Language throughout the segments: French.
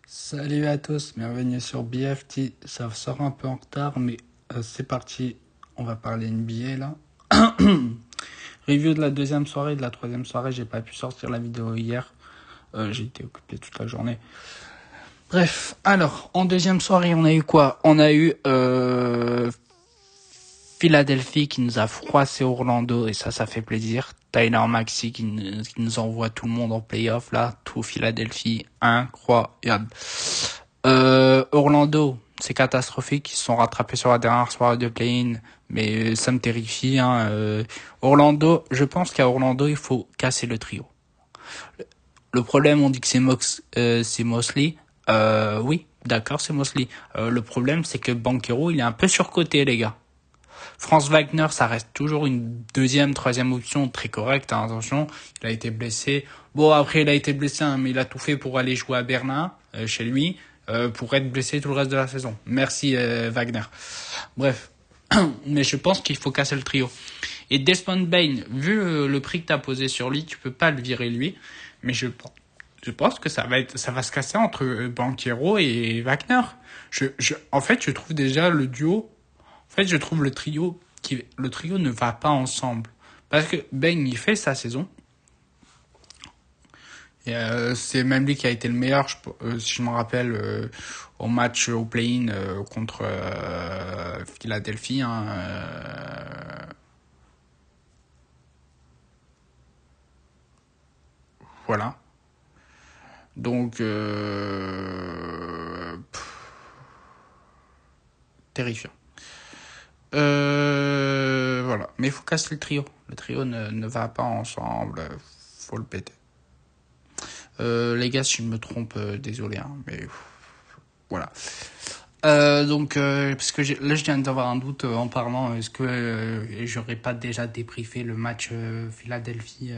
Salut à tous, bienvenue sur BFT. Ça sort un peu en retard, mais c'est parti. On va parler NBA là. Review de la deuxième soirée, de la troisième soirée. J'ai pas pu sortir la vidéo hier. J'ai été occupé toute la journée. Bref, alors en deuxième soirée, on a eu quoi? On a eu Philadelphie qui nous a froissé Orlando et ça fait plaisir. Tyler Maxey qui nous envoie tout le monde en playoff là, tout Philadelphie, incroyable. Orlando, c'est catastrophique, ils se sont rattrapés sur la dernière soirée de play-in, mais ça me terrifie. Orlando, je pense qu'à Orlando, il faut casser le trio. Le problème, on dit que c'est Mosley. Oui, d'accord, c'est Mosley. Le problème, c'est que Banchero, il est un peu surcoté, les gars. Franz Wagner, ça reste toujours une deuxième, troisième option très correcte, hein, attention. Il a été blessé. Bon, après, il a été blessé, hein, mais il a tout fait pour aller jouer à Berlin, chez lui, pour être blessé tout le reste de la saison. Merci, Wagner. Bref. Mais je pense qu'il faut casser le trio. Et Desmond Bane, vu le prix que t'as posé sur lui, tu peux pas le virer lui. Mais je pense que ça va se casser entre Banchero et Wagner. En fait, je trouve déjà le duo. En fait, je trouve le trio ne va pas ensemble. Parce que Ben, il fait sa saison. Et, c'est même lui qui a été le meilleur, si je me rappelle, au match au play-in contre Philadelphie. Voilà. Donc, terrifiant. Voilà. Mais il faut casser le trio. Le trio ne va pas ensemble. Faut le péter. Les gars, si je me trompe, désolé, hein, mais voilà. Parce que là, je viens d'avoir un doute en parlant. Est-ce que j'aurais pas déjà débriefé le match Philadelphie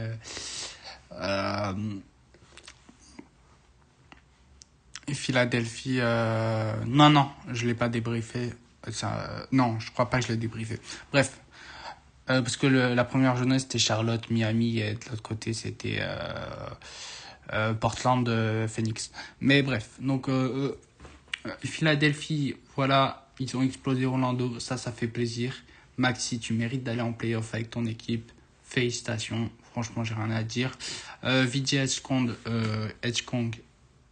Philadelphie. Non, je l'ai pas débriefé. Non, je crois pas que je l'ai débriefé. Bref, parce que la première journée c'était Charlotte, Miami, et de l'autre côté c'était Portland, Phoenix. Mais bref, donc Philadelphie, voilà, ils ont explosé Orlando, ça fait plaisir. Maxi, tu mérites d'aller en playoff avec ton équipe. Félicitations, franchement, j'ai rien à dire. Vijay Edgecong,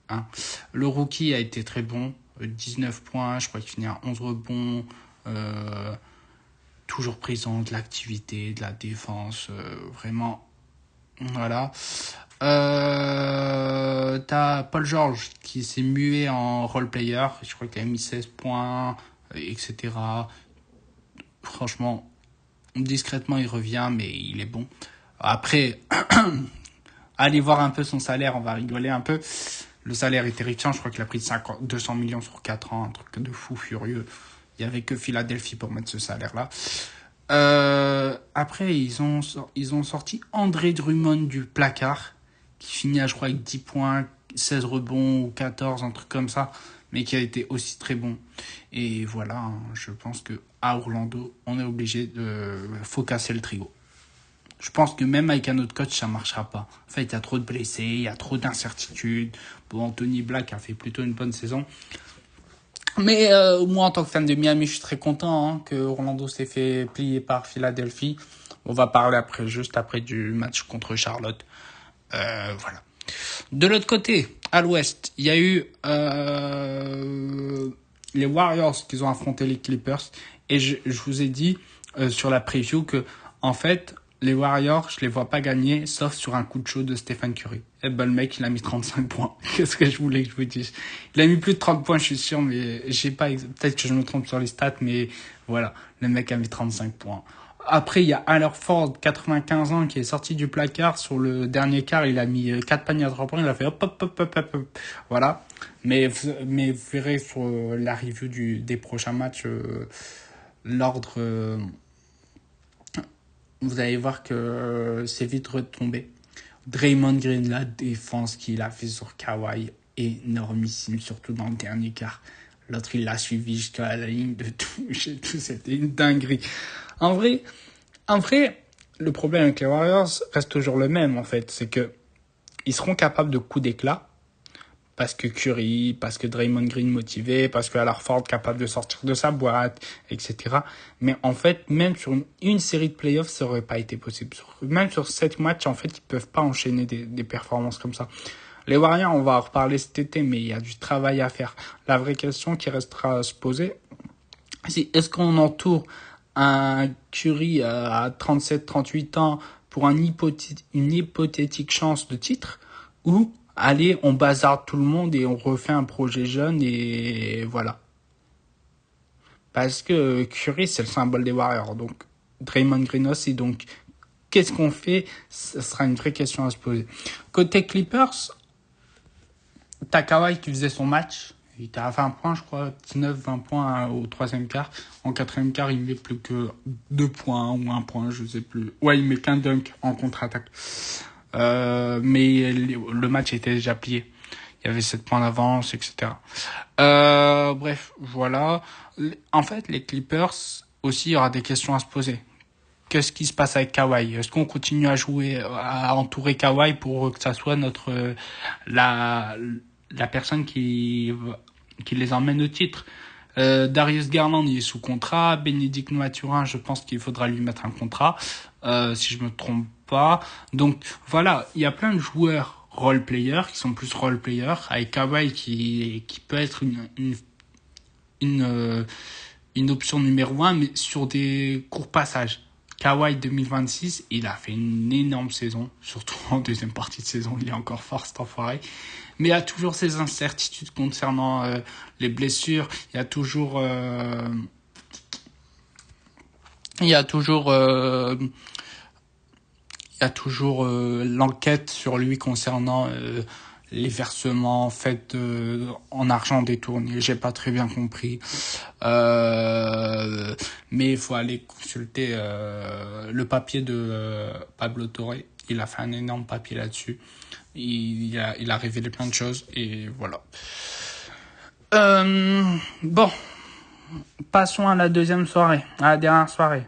hein. Le rookie a été très bon, 19 points, je crois qu'il finit à 11 rebonds. Toujours présent, de l'activité, de la défense, vraiment, voilà. T'as Paul George qui s'est mué en role player. Je crois qu'il a mis 16 points, etc. Franchement, discrètement, il revient, mais il est bon. Après, allez voir un peu son salaire, on va rigoler un peu. Le salaire est terrifiant, je crois qu'il a pris 200 millions sur 4 ans, un truc de fou furieux. Il n'y avait que Philadelphie pour mettre ce salaire-là. Après, ils ont sorti André Drummond du placard, qui finit à, je crois, avec 10 points, 16 rebonds ou 14, un truc comme ça, mais qui a été aussi très bon. Et voilà, hein, je pense que à Orlando, on est obligé faut casser le trio. Je pense que même avec un autre coach, ça marchera pas. En fait, il y a trop de blessés, il y a trop d'incertitudes. Bon, Anthony Black a fait plutôt une bonne saison. Mais moi, en tant que fan de Miami, je suis très content que Orlando s'est fait plier par Philadelphie. On va parler juste après du match contre Charlotte. Voilà. De l'autre côté, à l'ouest, il y a eu les Warriors qui ont affronté les Clippers. Et je vous ai dit sur la preview que, en fait, les Warriors, je les vois pas gagner, sauf sur un coup de chaud de Stephen Curry. Et ben, le mec, il a mis 35 points. Qu'est-ce que je voulais que je vous dise? Il a mis plus de 30 points, je suis sûr, mais j'ai pas, peut-être que je me trompe sur les stats, mais voilà. Le mec a mis 35 points. Après, il y a Al Ford, 95 ans, qui est sorti du placard. Sur le dernier quart, il a mis 4 paniers à 3 points. Il a fait hop, hop, hop, hop, hop, hop. Voilà. Mais vous verrez sur la review des prochains matchs, l'ordre, vous allez voir que c'est vite retombé. Draymond Green, la défense qu'il a fait sur Kawhi, énormissime, surtout dans le dernier quart. L'autre, il l'a suivi jusqu'à la ligne de touche et tout, c'était une dinguerie. En vrai, le problème avec les Warriors reste toujours le même, en fait. C'est que ils seront capables de coups d'éclat parce que Curry, parce que Draymond Green motivé, parce que Al Horford capable de sortir de sa boîte, etc. Mais en fait, même sur une série de playoffs, ça aurait pas été possible. Même sur 7 matchs, en fait, ils peuvent pas enchaîner des performances comme ça. Les Warriors, on va en reparler cet été, mais il y a du travail à faire. La vraie question qui restera à se poser, c'est est-ce qu'on entoure un Curry à 37-38 ans pour une hypothétique chance de titre, ou allez, on bazarde tout le monde et on refait un projet jeune et voilà. Parce que Curry, c'est le symbole des Warriors, donc Draymond Green aussi, donc qu'est-ce qu'on fait? Ce sera une vraie question à se poser. Côté Clippers, t'as Kawhi qui faisait son match. Il était à 20 points, je crois, 19-20 points au troisième quart. En quatrième quart, il met plus que 2 points ou 1 point, je sais plus. Ouais, il met qu'un dunk en contre-attaque. Mais le match était déjà plié. Il y avait 7 points d'avance, etc. Bref, voilà. En fait, les Clippers, aussi, il y aura des questions à se poser. Qu'est-ce qui se passe avec Kawhi? Est-ce qu'on continue à jouer, à entourer Kawhi pour que ça soit la personne qui les emmène au titre? Darius Garland, il est sous contrat. Bénédicte Mathurin, je pense qu'il faudra lui mettre un contrat, si je me trompe pas. Donc, voilà, il y a plein de joueurs role-players qui sont plus role-players, avec Kawhi qui peut être une option numéro 1, mais sur des courts passages. Kawhi 2026, il a fait une énorme saison, surtout en deuxième partie de saison, il est encore fort cet enfoiré. Mais il y a toujours ces incertitudes concernant les blessures, il y a toujours l'enquête sur lui concernant les versements faits en argent détourné. J'ai pas très bien compris. Mais il faut aller consulter le papier de Pablo Torre. Il a fait un énorme papier là-dessus. Il a révélé plein de choses et voilà. Bon, passons à la deuxième soirée, à la dernière soirée.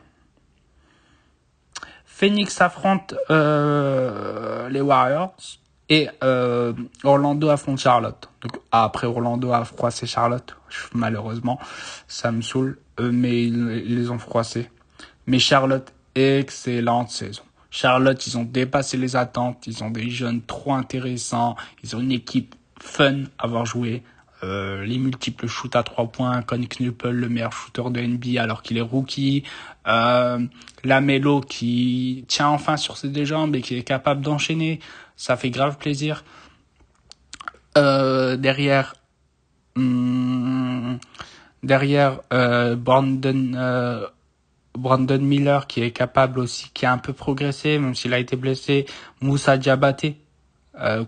Phoenix affronte les Warriors et Orlando affronte Charlotte. Donc après Orlando a froissé Charlotte, malheureusement, ça me saoule, mais ils les ont froissés. Mais Charlotte, excellente saison. Charlotte, ils ont dépassé les attentes, ils ont des jeunes trop intéressants, ils ont une équipe fun à voir jouer. Les multiples shoots à 3 points, Con Knuppel, le meilleur shooter de NBA alors qu'il est rookie, Lamelo qui tient enfin sur ses deux jambes et qui est capable d'enchaîner, ça fait grave plaisir. Derrière Brandon Miller qui est capable aussi, qui a un peu progressé même s'il a été blessé. Moussa Diabaté,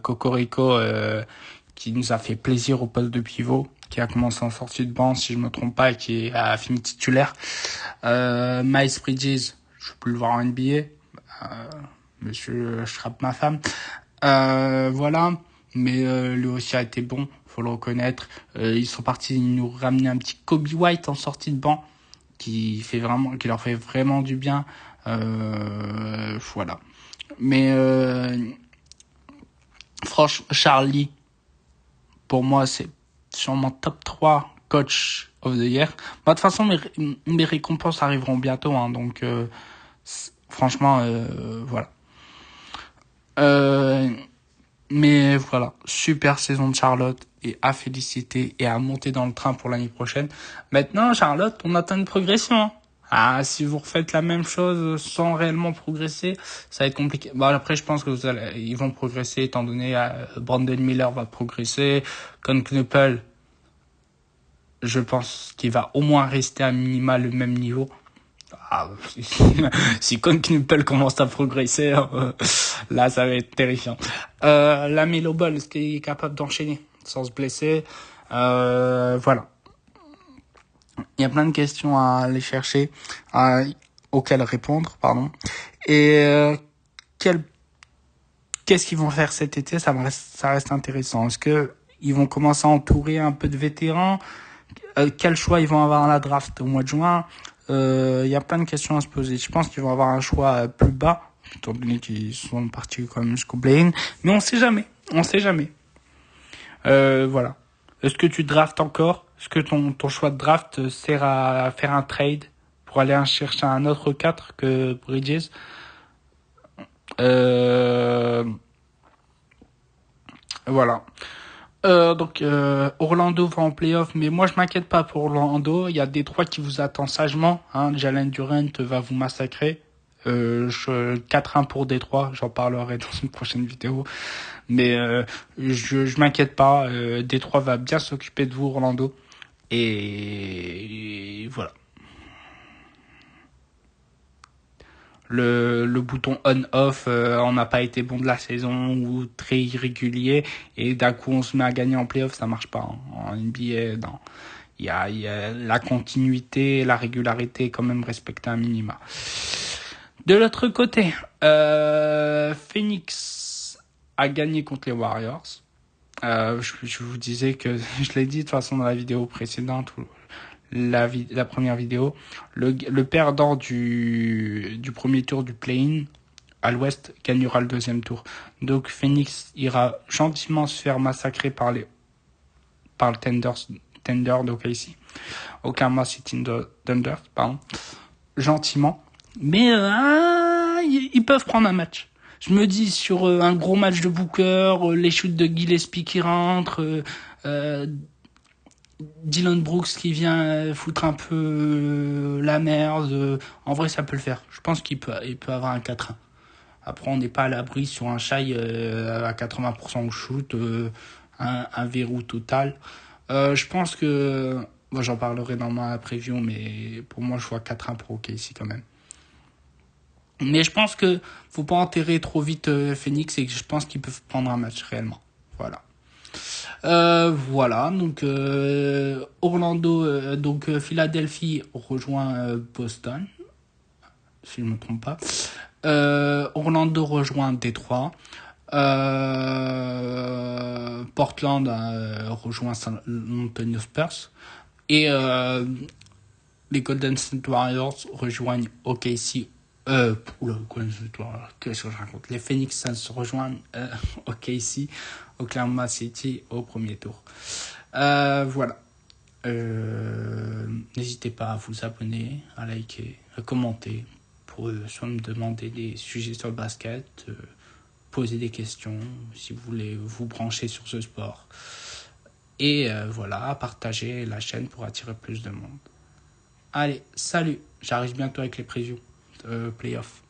Cocorico, qui nous a fait plaisir au poste de pivot, qui a commencé en sortie de banc si je me trompe pas et qui a fini titulaire. Miles Bridges, je peux le voir en NBA. Monsieur Schrapp ma femme. Voilà, mais lui aussi a été bon, faut le reconnaître. Ils sont partis nous ramener un petit Kobe White en sortie de banc qui leur fait vraiment du bien. Voilà. Mais franchement, Charlie, pour moi, c'est sûrement top 3 coach of the year. Bah, de toute façon, mes récompenses arriveront bientôt, hein, donc franchement, voilà. Mais voilà, super saison de Charlotte et à féliciter et à monter dans le train pour l'année prochaine. Maintenant, Charlotte, on attend une progression. Ah, si vous refaites la même chose sans réellement progresser, ça va être compliqué. Bon, après, je pense que ils vont progresser étant donné Brandon Miller va progresser, Con Knuppel, je pense qu'il va au moins rester à minima le même niveau. Ah, si Con Knuppel commence à progresser, là, ça va être terrifiant. Lamelo Ball, est-ce qu'il est capable d'enchaîner sans se blesser? Voilà. Il y a plein de questions à aller chercher, auxquelles répondre, pardon. Et qu'est-ce qu'ils vont faire cet été? Ça reste intéressant. Est-ce que ils vont commencer à entourer un peu de vétérans? Quel choix ils vont avoir à la draft au mois de juin? Il y a plein de questions à se poser. Je pense qu'ils vont avoir un choix plus bas, étant donné qu'ils sont partis quand même jusqu'au play-in. Mais on sait jamais. Voilà. Est-ce que tu draftes encore? Est-ce que ton choix de draft sert à faire un trade pour aller chercher un autre 4 que Bridges? Euh, voilà. Orlando va en playoff, mais moi je m'inquiète pas pour Orlando. Il y a Détroit qui vous attend sagement. Jalen Durant va vous massacrer. 4-1 pour Détroit, j'en parlerai dans une prochaine vidéo. Mais je m'inquiète pas. Détroit va bien s'occuper de vous, Orlando. Et voilà. Le bouton on-off, on n'a pas été bon de la saison ou très irrégulier et d'un coup on se met à gagner en playoff, ça marche pas. En NBA, non. Il y a la continuité, la régularité est quand même respectée un minima. De l'autre côté, Phoenix a gagné contre les Warriors. Je vous disais que, je l'ai dit de toute façon dans la vidéo précédente, la première vidéo, le perdant du premier tour du play-in à l'ouest gagnera le deuxième tour. Donc Phoenix ira gentiment se faire massacrer par le Thunder d'OKC. Oklahoma City Thunder, pardon. Gentiment. Mais ils peuvent prendre un match. Je me dis sur un gros match de Booker, les shoots de Gillespie qui rentrent, Dylan Brooks qui vient foutre un peu la merde. En vrai, ça peut le faire. Je pense il peut avoir un 4-1. Après, on n'est pas à l'abri sur un Shai à 80% au shoot, un verrou total. Je pense que... Bon, j'en parlerai dans ma preview, mais pour moi, je vois 4-1 pour OKC quand même. Mais je pense que faut pas enterrer trop vite Phoenix et que je pense qu'ils peuvent prendre un match réellement. Voilà. Voilà, donc Orlando, Philadelphie rejoint Boston, si je ne me trompe pas. Orlando rejoint Détroit. Portland rejoint San Antonio Spurs. Et les Golden State Warriors rejoignent OKC. Qu'est-ce que je raconte? Les Phoenix Suns rejoignent OKC, Oklahoma City au premier tour. Voilà. N'hésitez pas à vous abonner, à liker, à commenter pour soit me demander des sujets sur le basket, poser des questions si vous voulez vous brancher sur ce sport. Et voilà, partager la chaîne pour attirer plus de monde. Allez, salut, j'arrive bientôt avec les previews playoffs.